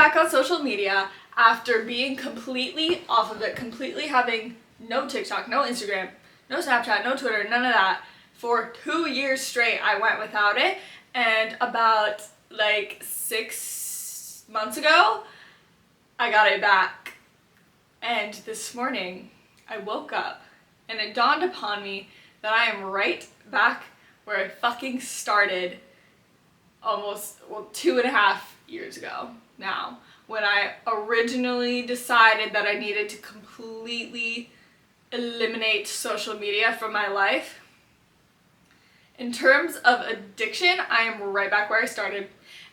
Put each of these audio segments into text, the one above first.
back on social media after being completely off of it, completely having no TikTok, no Instagram, no Snapchat, no Twitter, none of that. For 2 years straight, I went without it, and about like 6 months ago, I got it back. And this morning, I woke up, and it dawned upon me that I am right back where I fucking started almost, 2.5 years ago now, when I originally decided that I needed to completely eliminate social media from my life. In terms of addiction, I am right back where I started,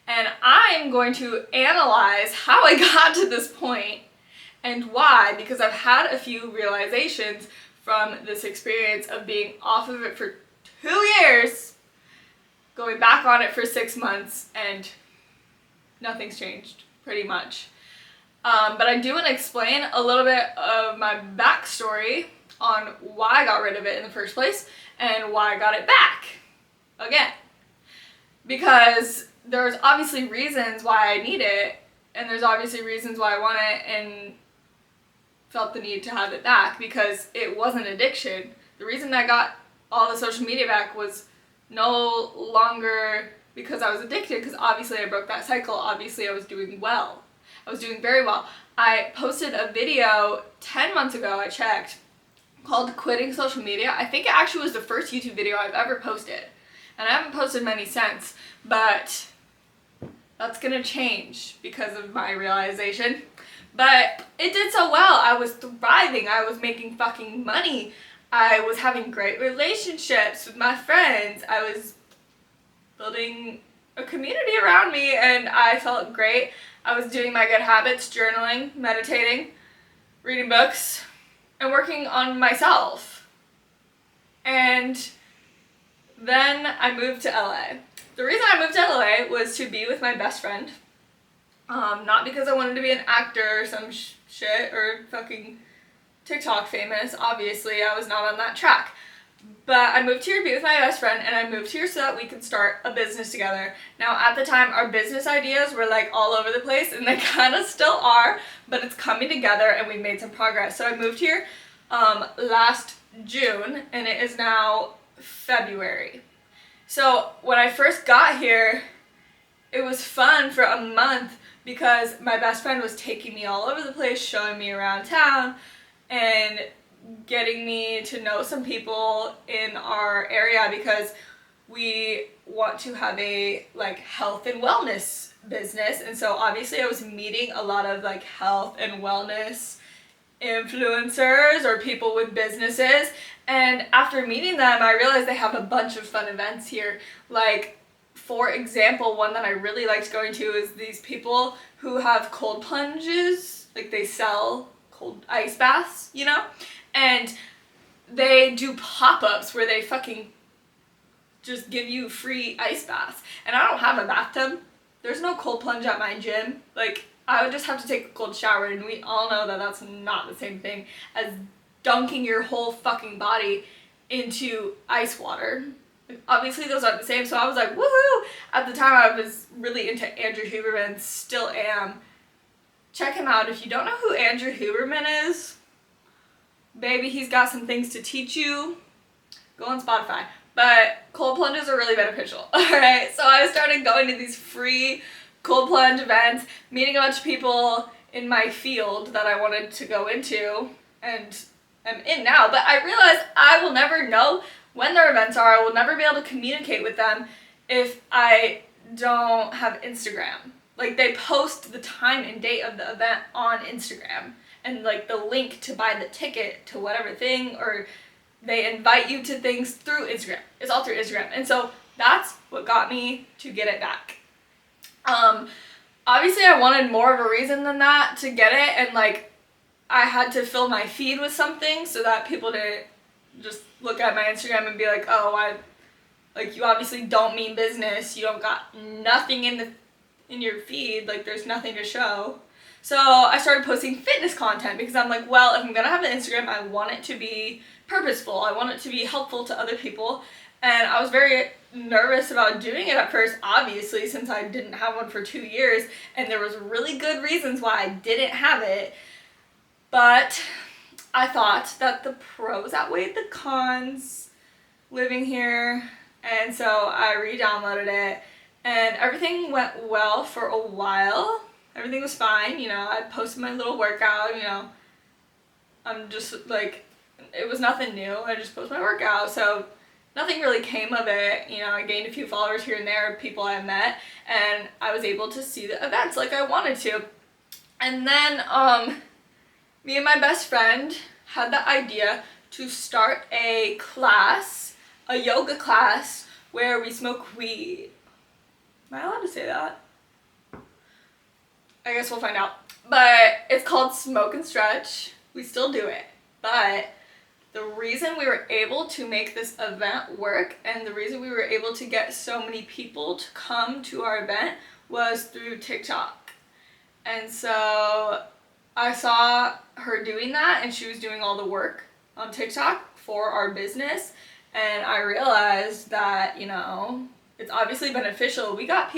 and I'm going to analyze how I got to this point and why, because I've had a few realizations from this experience of being off of it for 2 years, going back on it for 6 months, and nothing's changed, pretty much. But I do want to explain a little bit of my backstory on why I got rid of it in the first place and why I got it back again. Because there's obviously reasons why I need it, and there's obviously reasons why I want it and felt the need to have it back, because it was an addiction. The reason I got all the social media back was no longer because I was addicted, because obviously I broke that cycle. Obviously I was doing well. I was doing very well. I posted a video 10 months ago, I checked, called Quitting Social Media. I think it actually was the first YouTube video I've ever posted. And I haven't posted many since, but that's gonna change because of my realization. But it did so well. I was thriving. I was making fucking money. I was having great relationships with my friends. I was building a community around me, and I felt great. I was doing my good habits, journaling, meditating, reading books, and working on myself. And then I moved to LA. The reason I moved to LA was to be with my best friend. Not because I wanted to be an actor or some shit or fucking TikTok famous. Obviously, I was not on that track. But I moved here to be with my best friend, and I moved here so that we could start a business together. Now, at the time, our business ideas were like all over the place, and they kind of still are, but it's coming together, and we've made some progress. So I moved here last June, and it is now February. So when I first got here, it was fun for a month because my best friend was taking me all over the place, showing me around town, and getting me to know some people in our area, because we want to have a like health and wellness business. And so obviously I was meeting a lot of like health and wellness influencers or people with businesses, and after meeting them I realized they have a bunch of fun events here. Like, for example, one that I really liked going to is these people who have cold plunges, like they sell cold ice baths, you know? And they do pop-ups where they fucking just give you free ice baths. And I don't have a bathtub. There's no cold plunge at my gym. Like, I would just have to take a cold shower, and we all know that that's not the same thing as dunking your whole fucking body into ice water. Like, obviously those aren't the same, so I was like, woohoo! At the time I was really into Andrew Huberman, still am. Check him out if you don't know who Andrew Huberman is. Baby, he's got some things to teach you. Go on Spotify. But cold plunges are really beneficial. Alright, so I started going to these free cold plunge events, meeting a bunch of people in my field that I wanted to go into, and I'm in now. But I realized I will never know when their events are. I will never be able to communicate with them if I don't have Instagram. Like, they post the time and date of the event on Instagram, and like the link to buy the ticket to whatever thing, or they invite you to things through Instagram. It's all through Instagram. And so that's what got me to get it back. Obviously I wanted more of a reason than that to get it, and like I had to fill my feed with something so that people didn't just look at my Instagram and be like, oh, you obviously don't mean business. You don't got nothing in your feed. Like, there's nothing to show. So I started posting fitness content because I'm like, well, if I'm gonna have an Instagram, I want it to be purposeful. I want it to be helpful to other people. And I was very nervous about doing it at first, obviously, since I didn't have one for 2 years, and there was really good reasons why I didn't have it. But I thought that the pros outweighed the cons living here, and so I re-downloaded it, and everything went well for a while. Everything was fine, you know, I posted my little workout, you know, I'm just like, it was nothing new, I just posted my workout, so nothing really came of it, you know, I gained a few followers here and there, people I met, and I was able to see the events like I wanted to. And then, me and my best friend had the idea to start a class, a yoga class, where we smoke weed. Am I allowed to say that? I guess we'll find out. But it's called Smoke and Stretch. We still do it. But the reason we were able to make this event work and the reason we were able to get so many people to come to our event was through TikTok. And so I saw her doing that, and she was doing all the work on TikTok for our business, and I realized that, you know, it's obviously beneficial. We got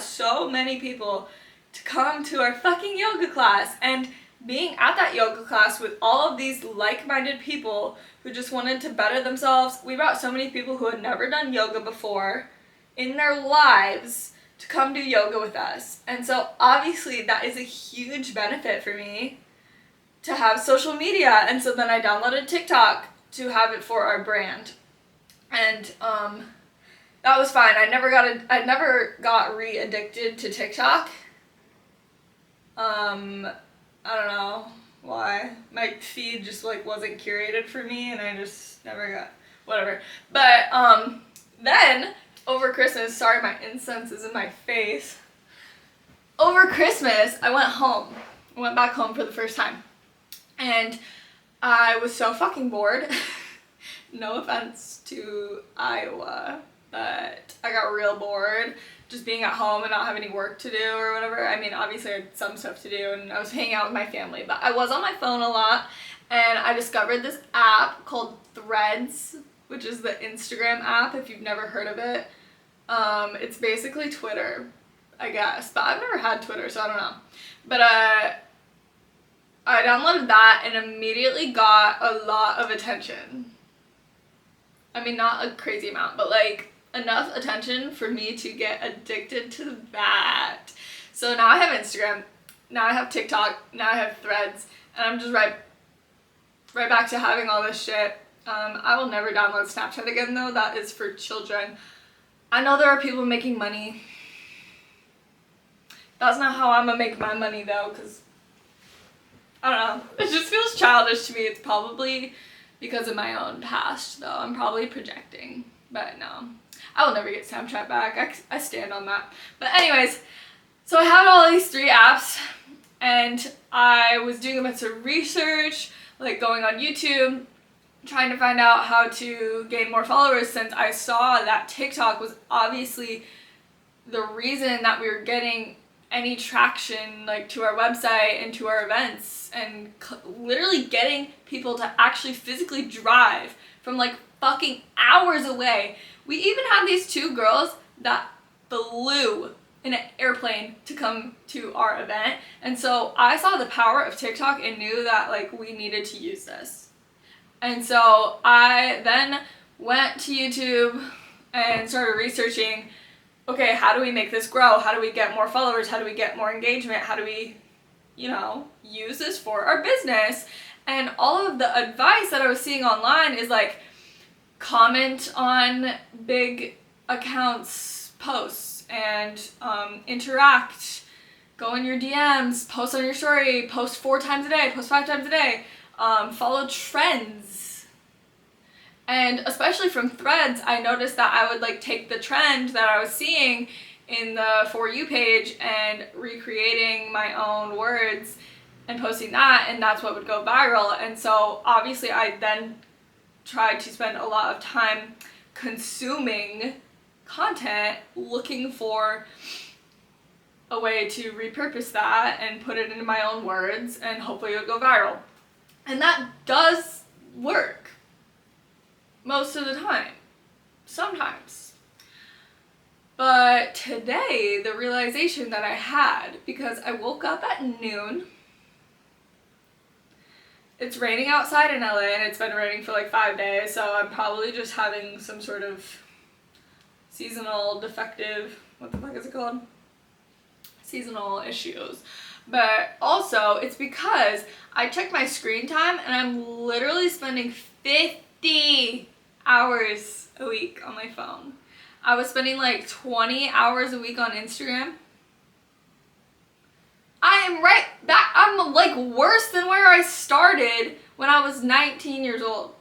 so many people to come to our fucking yoga class, and being at that yoga class with all of these like-minded people who just wanted to better themselves. We brought so many people who had never done yoga before in their lives to come do yoga with us. And so obviously that is a huge benefit for me to have social media. And so then I downloaded TikTok to have it for our brand. And that was fine. I never got re-addicted to TikTok. I don't know why. My feed just like wasn't curated for me, and I just never got whatever. But then over Christmas, sorry my incense is in my face. Over Christmas, I went home. I went back home for the first time. And I was so fucking bored. No offense to Iowa, but I got real bored just being at home and not having any work to do or whatever. I mean, obviously I had some stuff to do and I was hanging out with my family, but I was on my phone a lot, and I discovered this app called Threads, which is the Instagram app if you've never heard of it. It's basically Twitter, I guess, but I've never had Twitter, so I don't know. But I downloaded that and immediately got a lot of attention. I mean, not a crazy amount, but like enough attention for me to get addicted to that. So now I have Instagram, now I have TikTok, now I have Threads, and I'm just right back to having all this shit. I will never download Snapchat again though, that is for children. I know there are people making money. That's not how I'm gonna make my money though, because I don't know, it just feels childish to me. It's probably because of my own past though, I'm probably projecting, but no. I will never get Snapchat back. I stand on that. But anyways, so I had all these 3 apps, and I was doing a bunch of research, like going on YouTube, trying to find out how to gain more followers, since I saw that TikTok was obviously the reason that we were getting any traction like to our website and to our events, and literally getting people to actually physically drive from like fucking hours away. We even had these 2 girls that flew in an airplane to come to our event, and so I saw the power of TikTok and knew that like we needed to use this. And so I then went to YouTube and started researching, okay, how do we make this grow? How do we get more followers? How do we get more engagement? How do we, you know, use this for our business? And all of the advice that I was seeing online is like, comment on big accounts posts and interact, go in your DMs, post on your story, post 4 times a day, post 5 times a day, follow trends. And especially from Threads, I noticed that I would like take the trend that I was seeing in the For You page and recreating my own words and posting that, and that's what would go viral. And so obviously I then tried to spend a lot of time consuming content, looking for a way to repurpose that and put it into my own words, and hopefully it would go viral. And that does work most of the time. sometimes. But today, the realization that I had, because I woke up at noon, it's raining outside in LA, and it's been raining for like 5 days, so I'm probably just having some sort of seasonal defective, what the fuck is it called? Seasonal issues. But also, it's because I checked my screen time, and I'm literally spending 50 hours a week on my phone. I was spending like 20 hours a week on Instagram. I am right back. I'm like worse than where I started when I was 19 years old.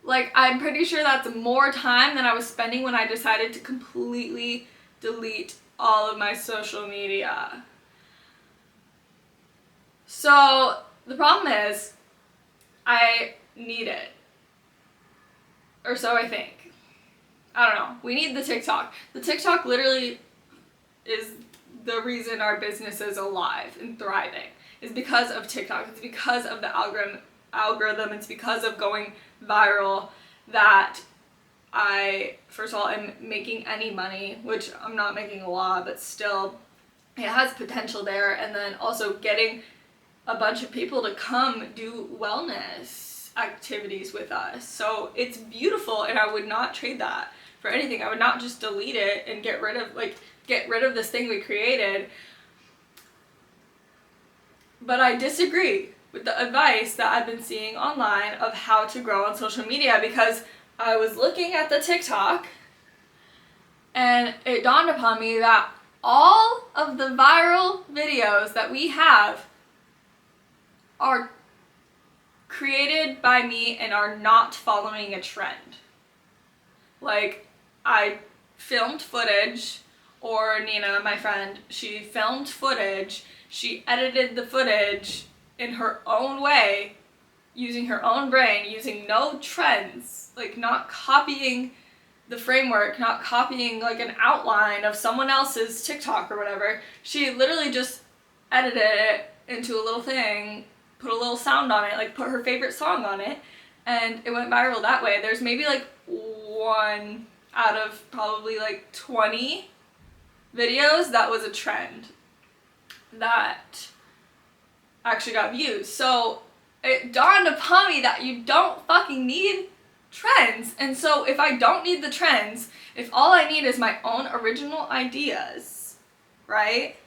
Like, I'm pretty sure that's more time than I was spending when I decided to completely delete all of my social media. So the problem is, I need it. Or so I think. I don't know. We need the TikTok. The TikTok literally is the reason our business is alive and thriving. It's because of TikTok. It's because of the algorithm. It's because of going viral that I, first of all, am making any money, which I'm not making a lot, but still, it has potential there. And then also getting a bunch of people to come do wellness activities with us. So it's beautiful, and I would not trade that for anything. I would not just delete it and get rid of this thing we created. But I disagree with the advice that I've been seeing online of how to grow on social media, because I was looking at the TikTok and it dawned upon me that all of the viral videos that we have are created by me and are not following a trend. Like, I filmed footage, or Nina, my friend, she filmed footage, she edited the footage in her own way, using her own brain, using no trends, like not copying the framework, not copying like an outline of someone else's TikTok or whatever. She literally just edited it into a little thing, put a little sound on it, like put her favorite song on it, and it went viral that way. There's maybe like one out of probably like 20 videos that was a trend that actually got views. So it dawned upon me that you don't fucking need trends. And so if I don't need the trends, if all I need is my own original ideas, right,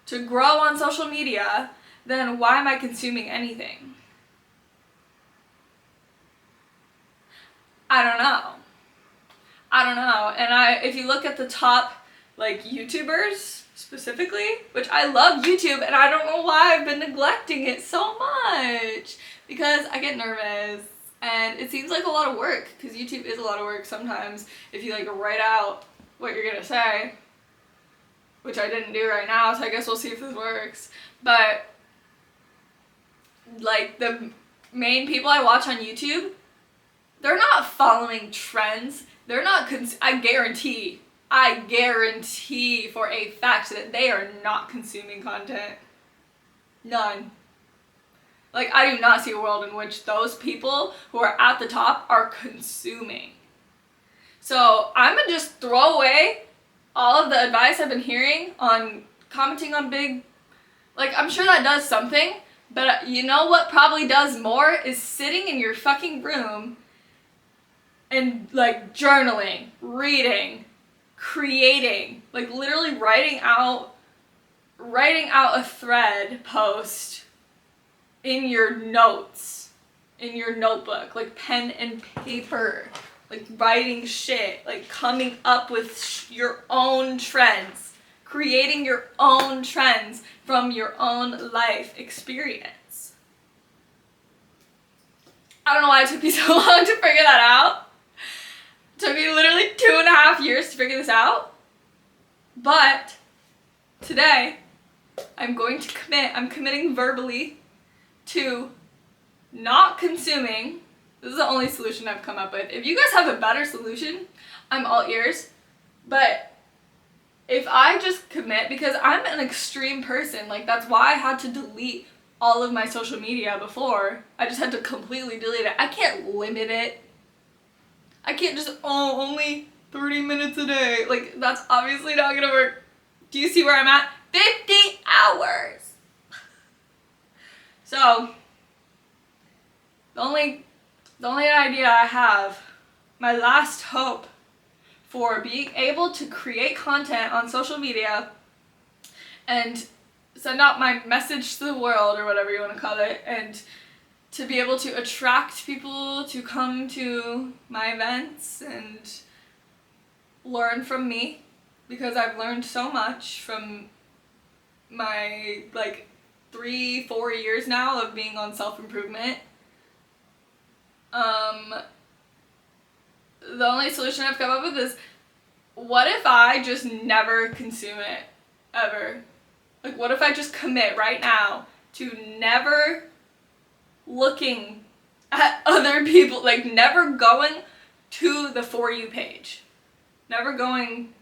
to grow on social media, then why am I consuming anything? I don't know. And if you look at the top, like, YouTubers specifically, which I love YouTube, and I don't know why I've been neglecting it so much, because I get nervous, and it seems like a lot of work, because YouTube is a lot of work sometimes, if you, like, write out what you're gonna say, which I didn't do right now, so I guess we'll see if this works. But, like, the main people I watch on YouTube, they're not following trends. They're not, I guarantee for a fact that they are not consuming content. None. Like, I do not see a world in which those people who are at the top are consuming. So I'm gonna just throw away all of the advice I've been hearing on commenting on big, like, I'm sure that does something, but you know what probably does more is sitting in your fucking room and, like, journaling, reading, creating, like, literally writing out a thread post in your notes, in your notebook, like pen and paper, like writing shit, like coming up with your own trends, creating your own trends from your own life experience. I don't know why it took me so long to figure that out. It took me literally 2.5 years to figure this out. But today, I'm committing verbally to not consuming. This is the only solution I've come up with. If you guys have a better solution, I'm all ears. But if I just commit, because I'm an extreme person, like, that's why I had to delete all of my social media before. I just had to completely delete it. I can't limit it. I can't just, only 30 minutes a day. Like, that's obviously not gonna work. Do you see where I'm at? 50 hours! So, the only idea I have, my last hope for being able to create content on social media and send out my message to the world, or whatever you want to call it, and to be able to attract people to come to my events and learn from me, because I've learned so much from my 3-4 years now of being on self-improvement. The only solution I've come up with is, what if I just never consume it, ever? Like, what if I just commit right now to never looking at other people, like never going to the For You page, never going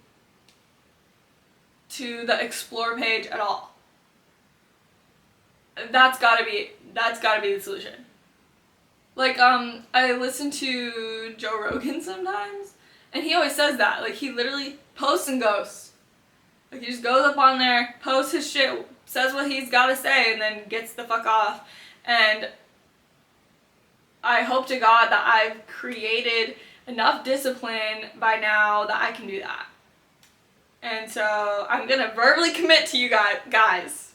to the Explore page at all? That's gotta be the solution. Like, I listen to Joe Rogan sometimes, and he always says that. Like, he literally posts and ghosts. Like, he just goes up on there, posts his shit, says what he's gotta say, and then gets the fuck off. And I hope to God that I've created enough discipline by now that I can do that. And so, I'm gonna verbally commit to you guys.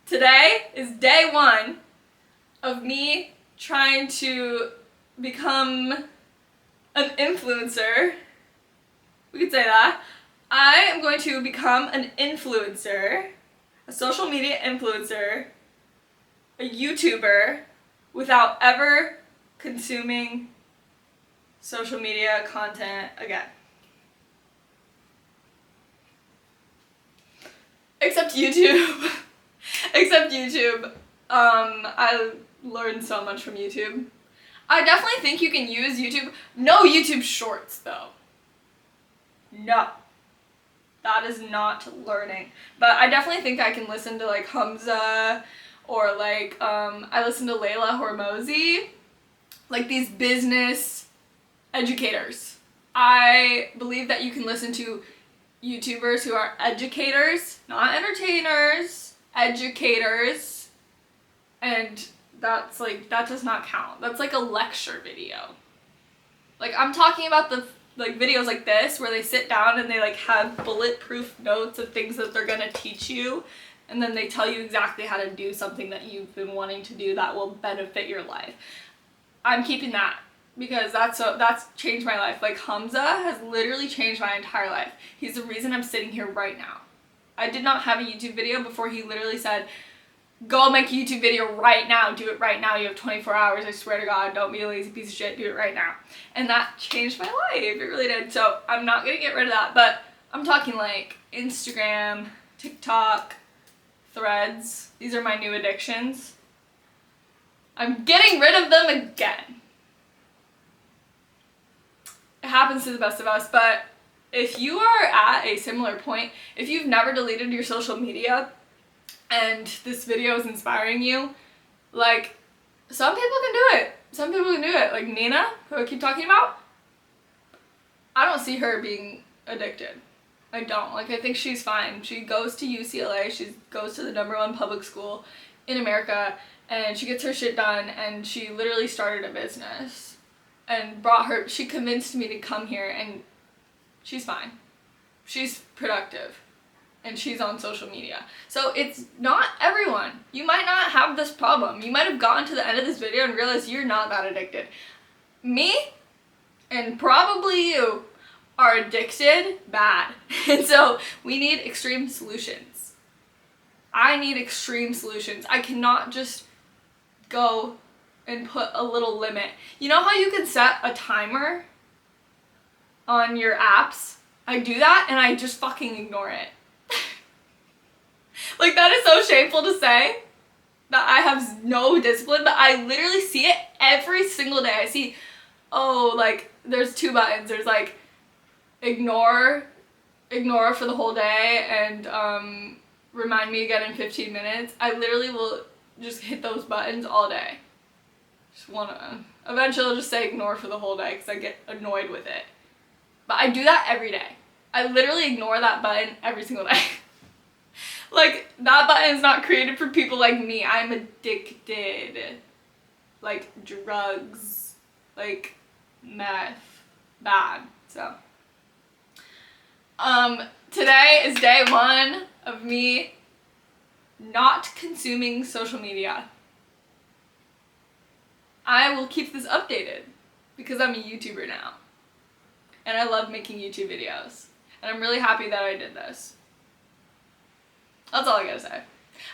Today is day 1 of me trying to become an influencer. We could say that. I am going to become an influencer, a social media influencer, a YouTuber, without ever consuming social media content again. Except YouTube. Except YouTube. I learned so much from YouTube. I definitely think you can use YouTube. No YouTube Shorts, though. No. That is not learning. But I definitely think I can listen to, like, Hamza, or, like, I listen to Layla Hormozi. Like, these business educators. I believe that you can listen to YouTubers who are educators, not entertainers, educators. And that's like, that does not count. That's like a lecture video. Like, I'm talking about the videos like this where they sit down and they have bulletproof notes of things that they're gonna teach you, and then they tell you exactly how to do something that you've been wanting to do that will benefit your life. I'm keeping that because that's changed my life. Like, Hamza has literally changed my entire life. He's the reason I'm sitting here right now. I did not have a YouTube video before he literally said, go make a YouTube video right now. Do it right now. You have 24 hours. I swear to God, don't be a lazy piece of shit. Do it right now. And that changed my life. It really did. So I'm not going to get rid of that. But I'm talking like Instagram, TikTok, Threads. These are my new addictions. I'm getting rid of them again. It happens to the best of us. But if you are at a similar point, if you've never deleted your social media, and this video is inspiring you, like, some people can do it. Some people can do it. Like Nina, who I keep talking about, I don't see her being addicted. I don't. Like, I think she's fine. She goes to UCLA. She goes to the #1 public school in America, and she gets her shit done, and she literally started a business and she convinced me to come here, and she's fine. She's productive. And she's on social media. So it's not everyone. You might not have this problem. You might have gotten to the end of this video and realized you're not that addicted. Me, and probably you, are addicted bad. And so we need extreme solutions. I need extreme solutions. I cannot just go and put a little limit. You know how you can set a timer on your apps? I do that and I just fucking ignore it. Like, that is so shameful to say that I have no discipline, but I literally see it every single day. I see, there's 2 buttons. There's like ignore for the whole day, and remind me again in 15 minutes. I literally will just hit those buttons all day. Just Eventually I'll just say ignore for the whole day because I get annoyed with it. But I do that every day. I literally ignore that button every single day. Like, that button is not created for people like me. I'm addicted. Like, drugs. Like, meth. Bad. So. Today is day 1 of me not consuming social media. I will keep this updated because I'm a YouTuber now. And I love making YouTube videos. And I'm really happy that I did this. That's all I gotta say.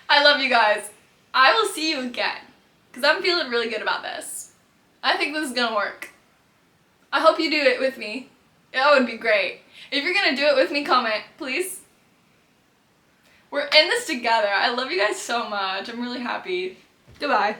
I love you guys. I will see you again. Because I'm feeling really good about this. I think this is gonna work. I hope you do it with me. That would be great. If you're gonna do it with me, comment, please. We're in this together. I love you guys so much. I'm really happy. Goodbye.